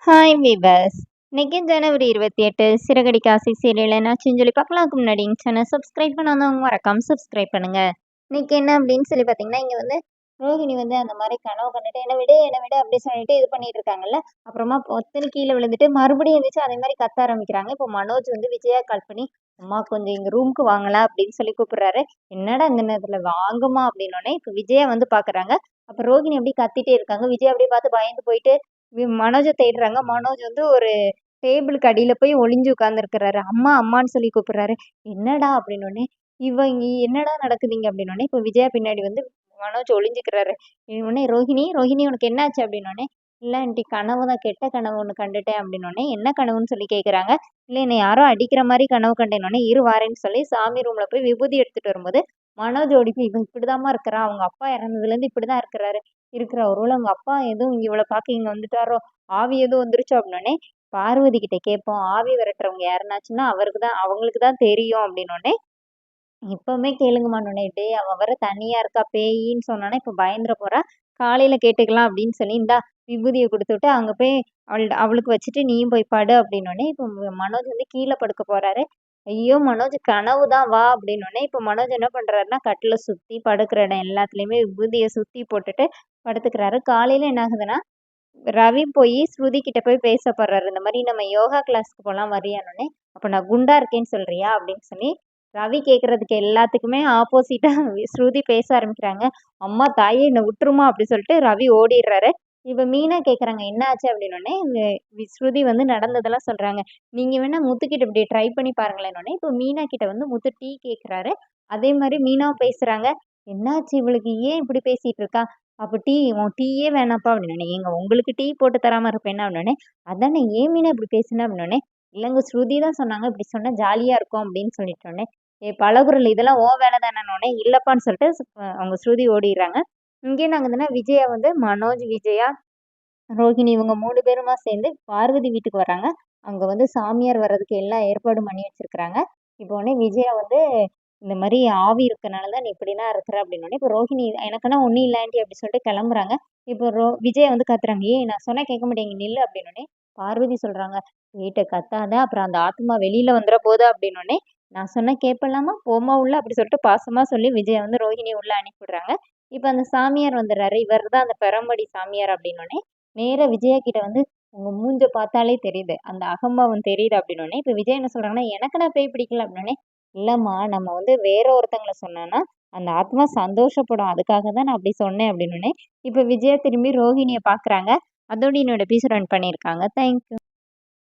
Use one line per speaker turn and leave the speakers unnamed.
Hi viewers. இன்னைக்கு ஜனவரி 28 சிறகடிக்க ஆசை serial என்னாச்சுன்னு சொல்லி பார்க்கலாம்க்கு முன்னாடி சேனல் சப்ஸ்கிரைப் பண்ணாதவங்க மறக்காம சப்ஸ்கிரைப் பண்ணுங்க. இன்னைக்கு என்ன அப்படின்னு சொல்லி பார்த்தீங்கன்னா, இங்கே வந்து ரோஹிணி வந்து அந்த மாதிரி கனவு கண்டுட்டு என்ன விட அப்படி சொல்லிட்டு இது பண்ணிட்டு இருக்காங்கல்ல. அப்புறமா ஒத்தனு கீழே விழுந்துட்டு மறுபடியும் எழுந்திரிச்சு அதே மாதிரி கத்த ஆரம்பிக்கிறாங்க. இப்போ மனோஜ் வந்து விஜயா கால் பண்ணி அம்மா கொஞ்சம் எங்கள் ரூமுக்கு வாங்கலாம் அப்படின்னு சொல்லி கூப்பிடுறாரு. என்னடா இந்த நேரத்தில் வாங்குமா அப்படின்னோடனே இப்போ விஜயா வந்து பார்க்குறாங்க. அப்போ ரோஹிணி அப்படி கத்திட்டே இருக்காங்க. விஜயா அப்படியே பார்த்து பயந்து போயிட்டு மனோஜ தேடுறாங்க. மனோஜ் வந்து ஒரு டேபிளுக்கு அடியில போய் ஒளிஞ்சு உட்கார்ந்துருக்கிறாரு. அம்மா அம்மான்னு சொல்லி கூப்பிடுறாரு. என்னடா அப்படின்னோடனே, இங்க என்னடா நடக்குது இங்க அப்படின்னோடனே, இப்போ விஜயா பின்னாடி வந்து மனோஜ் ஒளிஞ்சுக்கிறாரு. உடனே ரோஹிணி ரோஹிணி உனக்கு என்னாச்சு அப்படின்னோடனே, இல்ல ஆண்டி கனவு தான் கெட்ட கனவு ஒன்று கண்டுட்டேன் அப்படின்னோடனே, என்ன கனவுன்னு சொல்லி கேட்குறாங்க. இல்லை என்னை யாரோ அடிக்கிற மாதிரி கனவு கண்டேனோடனே, இரு வாரேன்னு சொல்லி சாமி ரூம்ல போய் விபூதி எடுத்துட்டு வரும்போது மனோஜ் ஓடி போய் இவன் இப்படிதாம்மா இருக்கிறான், அவங்க அப்பா இறந்ததுலேருந்து இப்படிதான் இருக்கிற ஒருவேளை அவங்க அப்பா எதுவும் இவளை பார்க்க இங்க வந்துட்டாரோ, ஆவி எதுவும் வந்துருச்சோ அப்படின்னோடனே பார்வதி கிட்ட கேட்போம். ஆவி விரட்டுறவங்க யாருனாச்சுன்னா அவங்களுக்கு தான் தெரியும் அப்படின்னோடனே, இப்பவுமே கேளுங்கம்மான்னோடனே, டேய் அவ வர தனியா இருக்கா பேயின்னு சொன்னோன்னே இப்போ பயந்துட போறா. காலையில கேட்டுக்கலாம் அப்படின்னு சொல்லி இந்தா விபூதியை கொடுத்துட்டு அங்க போய் அவளுக்கு வச்சுட்டு நீயும் போய் படு அப்படின்னோடனே, இப்போ மனோஜ் வந்து கீழே படுக்க போறாரு. ஐயோ மனோஜ் கனவு தான் வா அப்படின்னோடனே, இப்போ மனோஜ் என்ன பண்றாருன்னா கட்டில சுத்தி படுக்கிற இடம் எல்லாத்துலயுமே விபூதியை சுத்தி போட்டுட்டு படுத்துக்கிறாரு. காலையில என்ன ஆகுதுன்னா, ரவி போய் ஸ்ருதி கிட்ட போய் பேச போறாரு. இந்த மாதிரி நம்ம யோகா கிளாஸ்க்கு போலாம் வரியானோடனே, அப்ப நான் குண்டா இருக்கேன்னு சொல்றியா அப்படின்னு சொல்லி ரவி கேட்கறதுக்கு எல்லாத்துக்குமே ஆப்போசிட்டா ஸ்ருதி பேச ஆரம்பிக்கிறாங்க. அம்மா தாயே என்னை விட்டுருமா அப்படி சொல்லிட்டு ரவி ஓடிடுறாரு. இப்ப மீனா கேக்குறாங்க என்ன ஆச்சு அப்படின்னோடனே, ஸ்ருதி வந்து நடந்ததெல்லாம் சொல்றாங்க. நீங்க வேணா முத்துக்கிட்ட இப்படி ட்ரை பண்ணி பாருங்களேன்னொடனே, இப்போ மீனா கிட்ட வந்து முத்து டீ கேட்குறாரு. அதே மாதிரி மீனாவும் பேசுறாங்க. என்னாச்சு இவளுக்கு ஏன் இப்படி பேசிட்டு இருக்கா? அப்போ உன் டீயே வேணாப்பா அப்படின்னோடனே, ஏங்க உங்களுக்கு டீ போட்டு தராம இருப்பேன்னா அப்படின்னோடனே, அதானே ஏன் மீனா இப்படி பேசுன அப்படின்னோடனே, இல்லைங்க ஸ்ருதி தான் சொன்னாங்க இப்படி சொன்னா ஜாலியா இருக்கும் அப்படின்னு சொல்லிட்டோன்னே, பழகுறல இதெல்லாம் ஓ வேலை தானே இல்லப்பான்னு சொல்லிட்டு அவங்க ஸ்ருதி ஓடிடுறாங்க. இங்கே என்ன ஆகுதுன்னா விஜயா வந்து மனோஜ், விஜயா, ரோஹிணி இவங்க 3 பேருமா சேர்ந்து பார்வதி வீட்டுக்கு வராங்க. அங்க வந்து சாமியார் வர்றதுக்கு எல்லா ஏற்பாடும் பண்ணி வச்சிருக்கிறாங்க. இப்போ உடனே விஜயா வந்து இந்த மாதிரி ஆவி இருக்கனால தான் நீ இப்படிலாம் இருக்கிற அப்படின்னோடனே, இப்போ ரோஹிணி எனக்குன்னா ஒன்றும் இல்லை ஆண்டி அப்படி சொல்லிட்டு கிளம்புறாங்க. இப்போ விஜயா வந்து கத்துறாங்க. ஏய் நான் சொன்னா கேட்க மாட்டேங்க நில்லு அப்படின்னோடனே, பார்வதி சொல்றாங்க வீட்டை கத்தாத அப்புறம் அந்த ஆத்மா வெளியில வந்துட போகுது அப்படின்னோடனே, நான் சொன்னா கேட்பலாமா போமா உள்ள அப்படி சொல்லிட்டு பாசமா சொல்லி விஜயா வந்து ரோஹிணி உள்ள அனுப்பிவிடுறாங்க. இப்போ அந்த சாமியார் வந்துடுறாரு. இவர் தான் அந்த பெரம்படி சாமியார் அப்படின்னோடனே, நேரா விஜயா கிட்ட வந்து உங்க மூஞ்ச பார்த்தாலே தெரியுது அந்த அகம்பாவம் தெரியுது அப்படின்னோடனே, இப்போ விஜய் என்ன சொல்றாங்கன்னா எனக்கு நான் பேய் பிடிக்கல அப்படின்னோடனே, இல்லம்மா நம்ம வந்து வேற ஒருத்தங்கள சொன்னோன்னா அந்த ஆத்மா சந்தோஷப்படும் அதுக்காக தான் நான் அப்படி சொன்னேன் அப்படின்னோடனே, இப்போ விஜயா திரும்பி ரோஹிணியை பார்க்குறாங்க. அதோட என்னோட எபிசோட் ரன் பண்ணியிருக்காங்க. தேங்க்யூ.